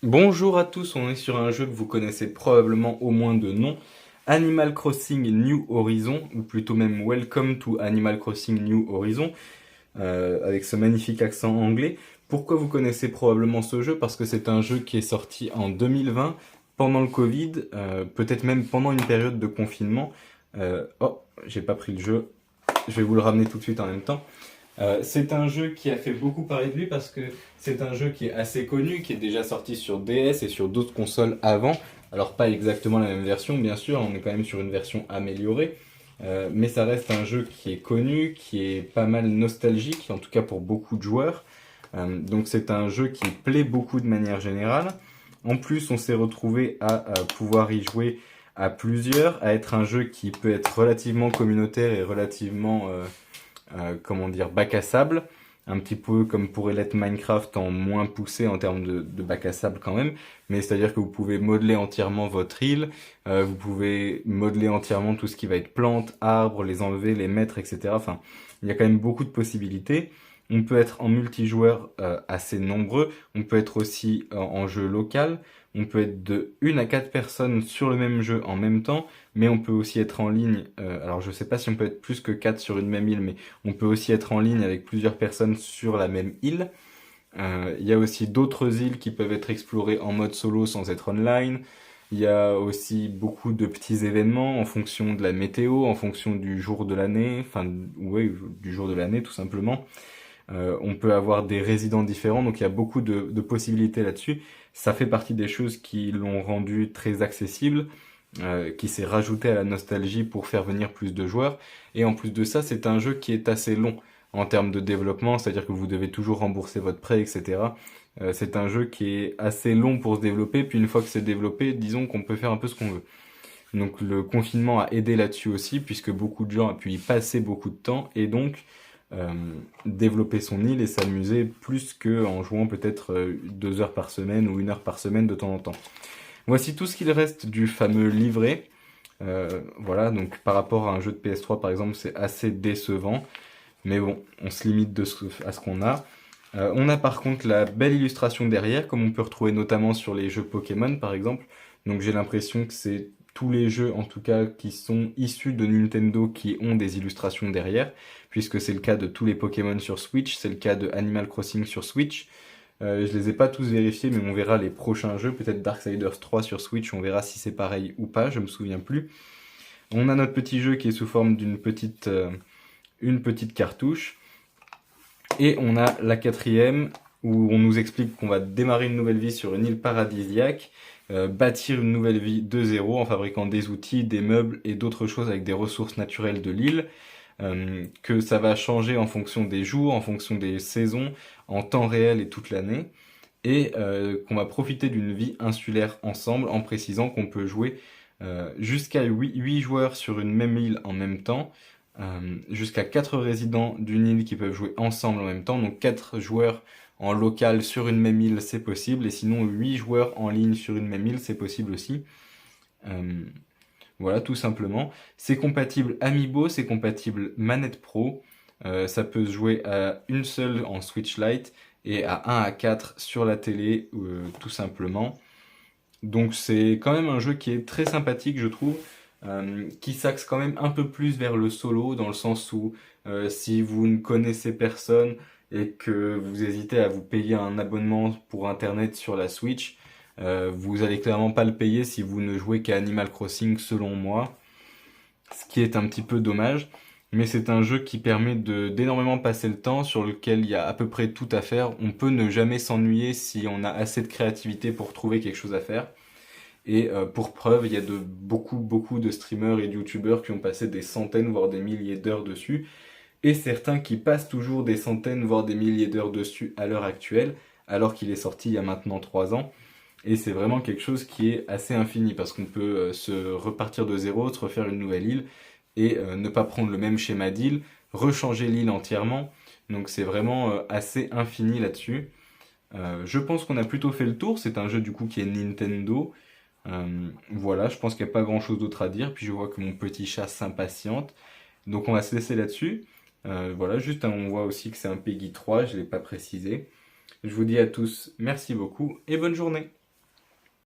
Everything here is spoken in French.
Bonjour à tous, on est sur un jeu que vous connaissez probablement au moins de nom, Animal Crossing New Horizon, ou plutôt même Welcome to Animal Crossing New Horizon, avec ce magnifique accent anglais. Pourquoi vous connaissez probablement ce jeu? Parce que c'est un jeu qui est sorti en 2020, pendant le Covid, peut-être même pendant une période de confinement. Oh, j'ai pas pris le jeu, je vais vous le ramener tout de suite en même temps. C'est un jeu qui a fait beaucoup parler de lui parce que c'est un jeu qui est assez connu, qui est déjà sorti sur DS et sur d'autres consoles avant. Alors pas exactement la même version, bien sûr, on est quand même sur une version améliorée. Mais ça reste un jeu qui est connu, qui est pas mal nostalgique, en tout cas pour beaucoup de joueurs. Donc c'est un jeu qui plaît beaucoup de manière générale. En plus, on s'est retrouvé à pouvoir y jouer à plusieurs, à être un jeu qui peut être relativement communautaire et relativement comment dire, bac à sable, un petit peu comme pourrait l'être Minecraft en moins poussé en termes de bac à sable quand même, mais c'est-à-dire que vous pouvez modeler entièrement votre île, vous pouvez modeler entièrement tout ce qui va être plantes, arbres, les enlever, les mettre, etc. Enfin, il y a quand même beaucoup de possibilités. On peut être en multijoueur assez nombreux, on peut être aussi en jeu local, on peut être de 1 à 4 personnes sur le même jeu en même temps, mais on peut aussi être en ligne, alors je sais pas si on peut être plus que 4 sur une même île, mais on peut aussi être en ligne avec plusieurs personnes sur la même île. Il y a aussi d'autres îles qui peuvent être explorées en mode solo sans être online. Il y a aussi beaucoup de petits événements en fonction de la météo, en fonction du jour de l'année, enfin oui, du jour de l'année tout simplement. On peut avoir des résidents différents, donc il y a beaucoup de possibilités là-dessus. Ça fait partie des choses qui l'ont rendu très accessible, qui s'est rajouté à la nostalgie pour faire venir plus de joueurs. Et en plus de ça, c'est un jeu qui est assez long en termes de développement, c'est-à-dire que vous devez toujours rembourser votre prêt, etc. C'est un jeu qui est assez long pour se développer, puis une fois que c'est développé, disons qu'on peut faire un peu ce qu'on veut. Donc le confinement a aidé là-dessus aussi, puisque beaucoup de gens ont pu y passer beaucoup de temps, et donc euh, développer son île et s'amuser plus qu'en jouant peut-être 2 heures par semaine ou 1 heure par semaine de temps en temps. Voici tout ce qu'il reste du fameux livret. Voilà, donc par rapport à un jeu de PS3 par exemple, c'est assez décevant. Mais bon, on se limite à ce qu'on a. On a par contre la belle illustration derrière, comme on peut retrouver notamment sur les jeux Pokémon par exemple. Donc j'ai l'impression que c'est tous les jeux en tout cas qui sont issus de Nintendo qui ont des illustrations derrière, puisque c'est le cas de tous les Pokémon sur Switch, c'est le cas de Animal Crossing sur Switch. Je les ai pas tous vérifiés, mais on verra les prochains jeux, peut-être Darksiders 3 sur Switch, on verra si c'est pareil ou pas, je me souviens plus. On a notre petit jeu qui est sous forme une petite cartouche. Et on a la quatrième où on nous explique qu'on va démarrer une nouvelle vie sur une île paradisiaque, bâtir une nouvelle vie de zéro en fabriquant des outils, des meubles et d'autres choses avec des ressources naturelles de l'île, que ça va changer en fonction des jours, en fonction des saisons, en temps réel et toute l'année, et qu'on va profiter d'une vie insulaire ensemble en précisant qu'on peut jouer jusqu'à 8 joueurs sur une même île en même temps, jusqu'à 4 résidents d'une île qui peuvent jouer ensemble en même temps, donc 4 joueurs en local sur une même île c'est possible, et sinon 8 joueurs en ligne sur une même île c'est possible aussi. Euh, voilà, tout simplement. C'est compatible Amiibo, c'est compatible manette Pro, ça peut se jouer à une seule en Switch Lite et à 1 à 4 sur la télé, tout simplement. Donc c'est quand même un jeu qui est très sympathique, je trouve, qui s'axe quand même un peu plus vers le solo, dans le sens où si vous ne connaissez personne et que vous hésitez à vous payer un abonnement pour Internet sur la Switch, vous allez clairement pas le payer si vous ne jouez qu'à Animal Crossing, selon moi, ce qui est un petit peu dommage. Mais c'est un jeu qui permet d'énormément passer le temps, sur lequel il y a à peu près tout à faire. On peut ne jamais s'ennuyer si on a assez de créativité pour trouver quelque chose à faire. Et pour preuve, il y a beaucoup de streamers et de youtubeurs qui ont passé des centaines, voire des milliers d'heures dessus, et certains qui passent toujours des centaines, voire des milliers d'heures dessus à l'heure actuelle, alors qu'il est sorti il y a maintenant 3 ans. Et c'est vraiment quelque chose qui est assez infini, parce qu'on peut se repartir de zéro, se refaire une nouvelle île, et ne pas prendre le même schéma d'île, rechanger l'île entièrement. Donc c'est vraiment assez infini là-dessus. Je pense qu'on a plutôt fait le tour, c'est un jeu du coup qui est Nintendo. Voilà, je pense qu'il n'y a pas grand chose d'autre à dire. Puis je vois que mon petit chat s'impatiente. Donc on va se laisser là-dessus. Voilà, juste on voit aussi que c'est un Peggy 3, je ne l'ai pas précisé. Je vous dis à tous merci beaucoup et bonne journée.